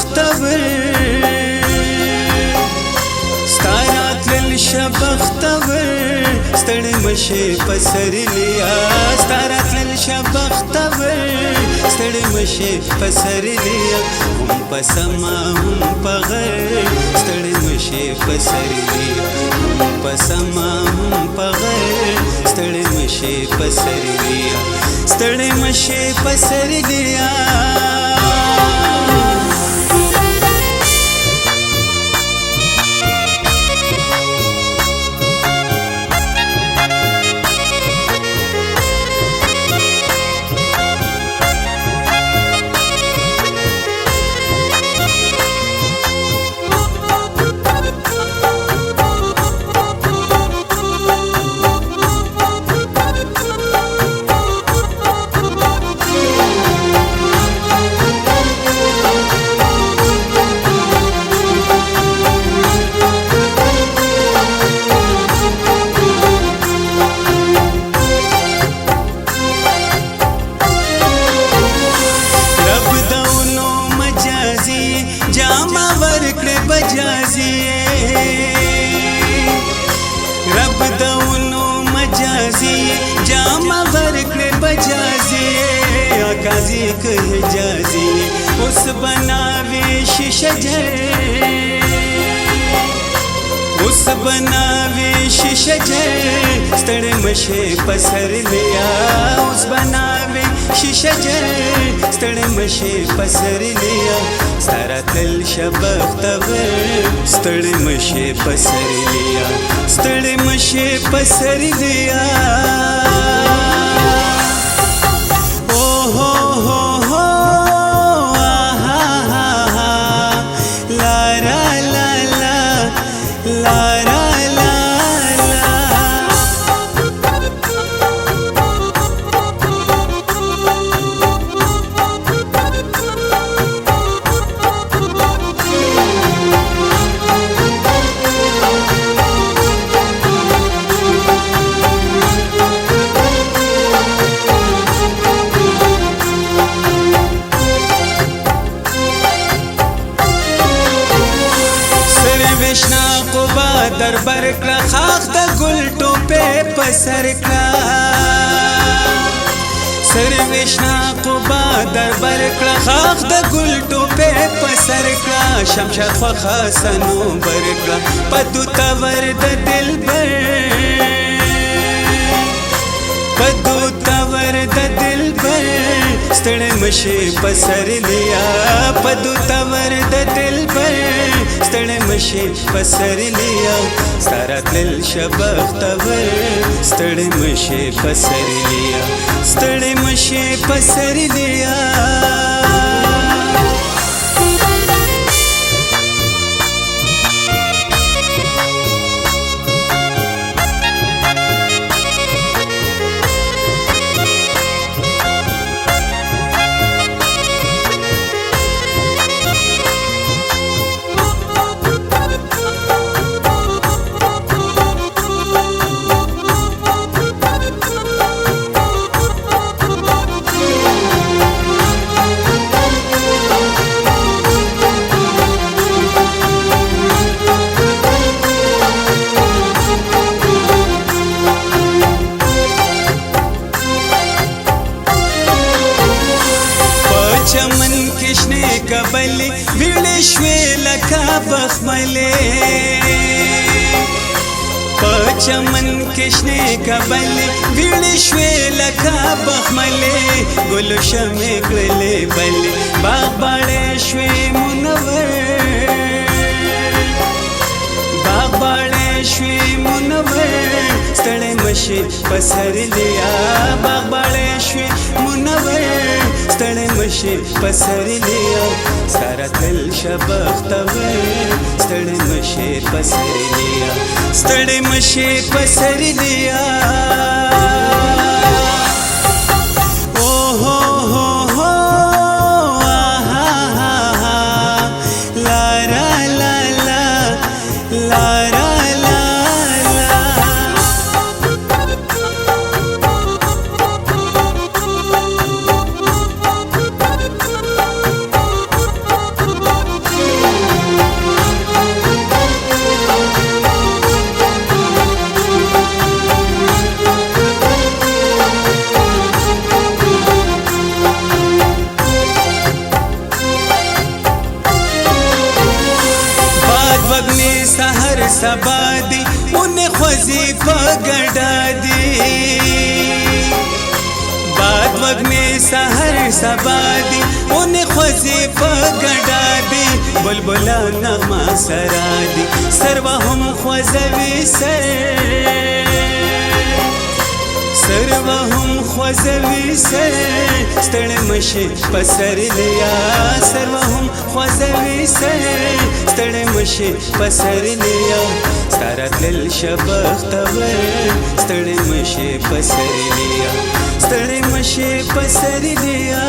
بختور ستارات للشبختور ستړی مشي پسرلیا ستارات للشبختور ستړی مشي پسرلیا هم پسما هم پغر ستړی مشي پسرلیا هم پسما هم پغر ستړی مشي پسرلیا ستړی مشي پسرلیا رب دونو مجازی جامع ورکڑ بجازی آکازی که حجازی اس بناوی ششجر اس بناوی ششجر ستړی مشي پسرلیا اس بناوی ششجر ستړی مشي پسرلیا ستارات للشبختور ستړی مشي پسرلیا ستړی مشي پسرلیا او هو هو هو آها ها لا لا لا لا لا در برکلا خاخ د ګل ټوپه پسر کلا سر وشنا قبا در برکلا خاخ د ګل ټوپه پسر کلا شمشاد خو خاصنو برکلا پدو تور د دلبر پدو تور د دلبر ستړی مشي پسرلیا پدو تور د دلبر ستړی مشي پسرلیا ستارات للشبختور ستړی مشي پسرلیا ستړی مشي پسرلیا چمن کشنے کبلی ویڑے شوی لکا بخملے چمن کشنے کبلی ویڑے شوی لکا بخملے گلو شمی گلے بلی باغ باڑے شوی منور باغ باڑے شوی منور ستړی مشي پسرلیا باغ باڑے شوی منور ستړی مشي پسرلیا ستارات للشبختور ستړی مشي پسرلیا ستړی مشي پسرلیا او هو هو هو آها ها لا لا لا لا لا وگنی سحر سبا دی ان خوزی پگڑا دی باد وگنی سحر سبا دی ان خوزی پگڑا دی بلبلا نغمہ سرا دی سروهم خوزوی سروهم خوزوی ستړی مشي پسر لیا سروهم خوزوی ستړی مشي پسر لیا ستارت للشبختور ستړی مشي پسر لیا ستړی مشي پسر لیا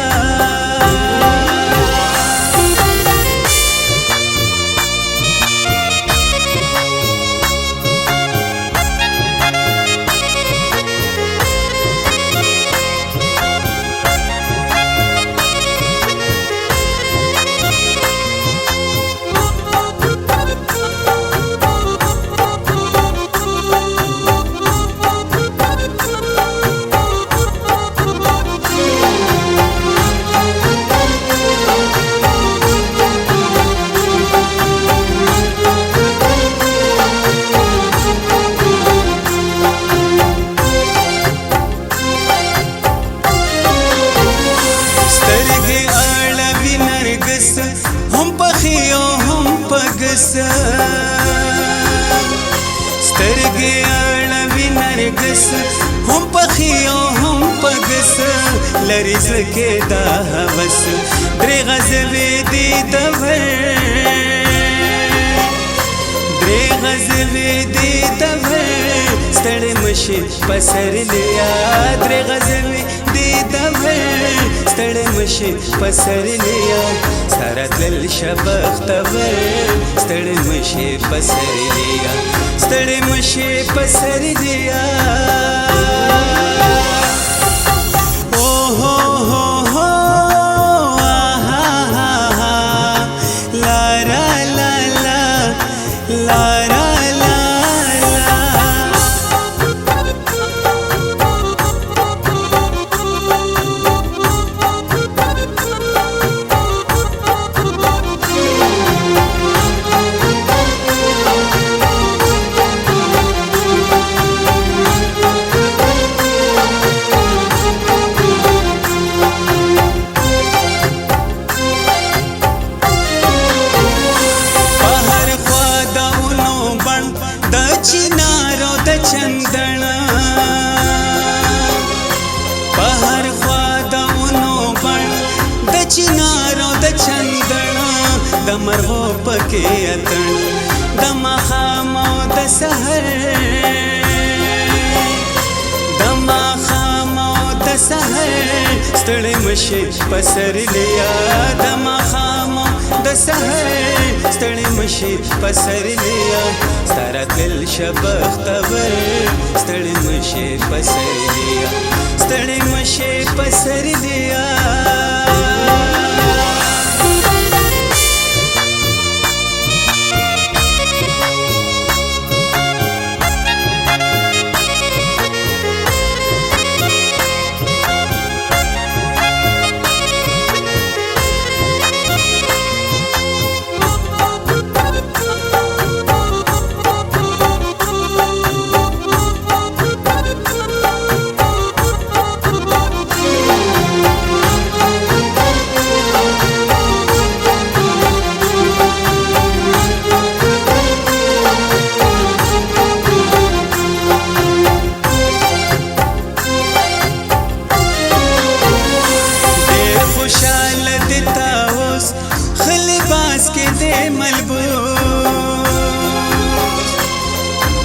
سترګې اړوي نرګس هم پخیو هم پګس لري زکه دا هوس درې غزوې دي دور درې غزوې دي دور ستړی مشي پسر لیا درې غزوې دي دور ستړی مشي پسر لیا ستارت للشبختور ستړی مشي پسر لیا ستړی مشي پسر لیا او هو هو هو آها ها لا لا لا لا لا چنارو د چندنا بهر خوا دونو بڼ د چنارو د چندنا د مرغو پکې اتڼ د ماښام او د سحر د ماښام او د سحر ستړی مشي پسر لیا د ماښام د سحر ستړی مشي پسر لیا ستارت للشبختور ستړی مشي پسر لیا ستړی مشي پسر لیا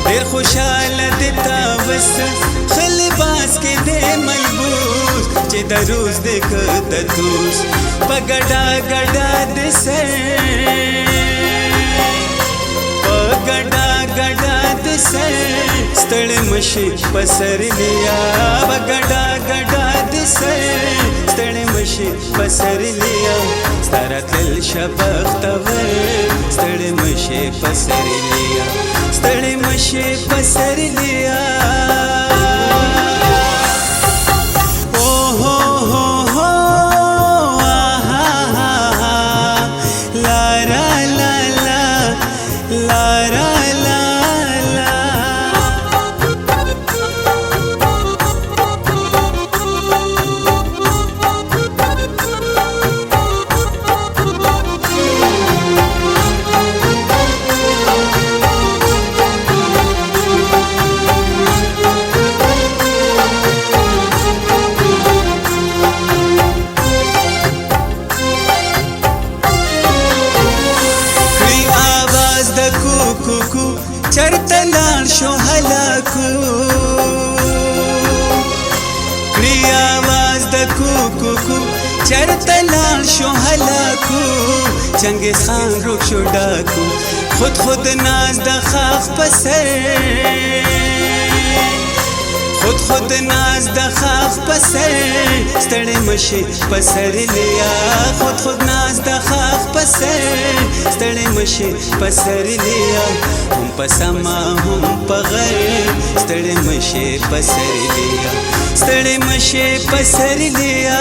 ډېر خوشاله دي تاوس خلی باز کې دې ملبوس چې د روز دې کده توس په ګډا ګډا دې سر په ګډا ګډا دې سر ستړی مشي پسر لیا په ګډا ګډا دې سر ستړی مشي پسر لیا ستارت للشبختور ستړی مشي پسر لیا ستړی مشي پسر لیا او هو هو هو آها ها لا لا لا لا لا چرته لاړ شو هلاکو کړي आवाज د کوکو چرته لاړ شو هلاکو چنګیز خان روک شو ډاکو خود ناز د خاخ په سر خود ناز د خاخ په سر ستړی مشي په سر لیا خود ناز د خاخ په سر ستړی مشي په سر لیا هم په سما هم په غر ستړی مشي په سر لیا ستړی مشي په سر لیا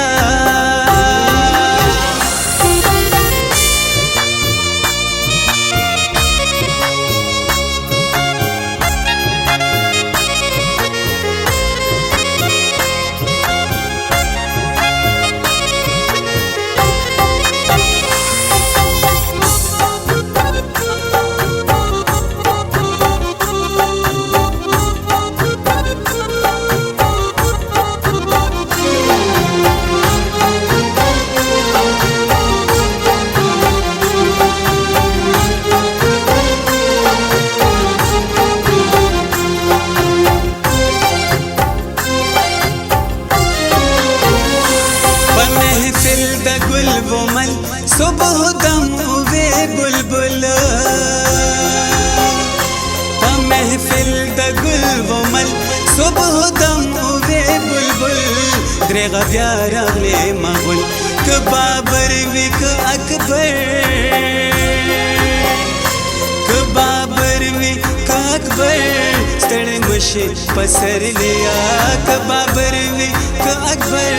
صبح دم وی بلبل په محفل د ګل ومل صبح دم وی بلبل درېغه بیا راغلی مغول که بابر وی که اکبر که بابر وی که اکبر ستړی مشي په سر لیا که بابر وی که اکبر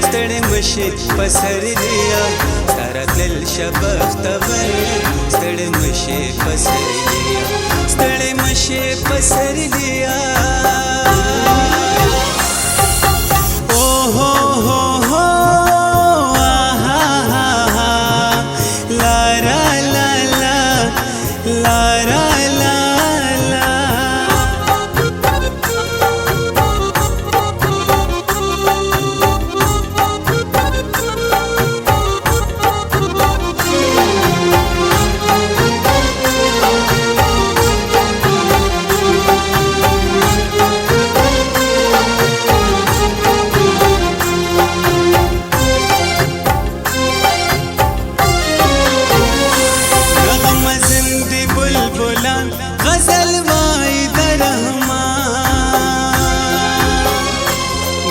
ستړی مشي په سر لیا تل شبختور ستړی مشي په سر لیا ستړی مشي په سر لیا او هو هو هو لا لا لا لا لا لا غزل وای د رحمان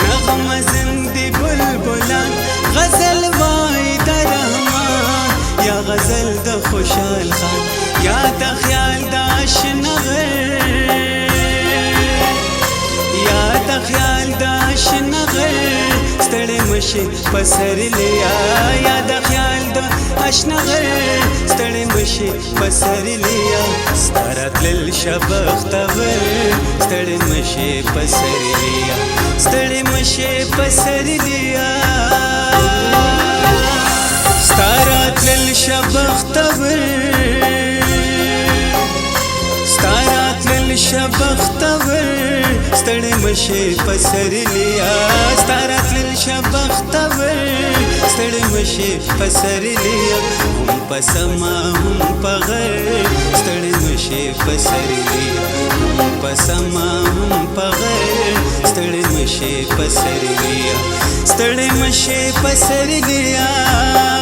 نغمه زندې بلبلان غزل وای د رحمان یا غزل د خوشحال خان یا د خیال د اشنغر یا د خیال د اشنغر ستړی مشي په سر لیا یا د خیال د اشنغر ستړی مشي په سر لیا ستاره تلل شبختور ستړی مشي په سر لیا ستړی مشي په سر لیا ستاره تلل شبختور ستاره تلل شبختور ستړی مشي په سر لیا ستاره تلل شبختور ستړی مشي په سر لیا هم په سما هم په غر ستړی مشي په سر لیا هم په سما هم په غر ستړی مشي په سر لیا ستړی مشي په سر لیا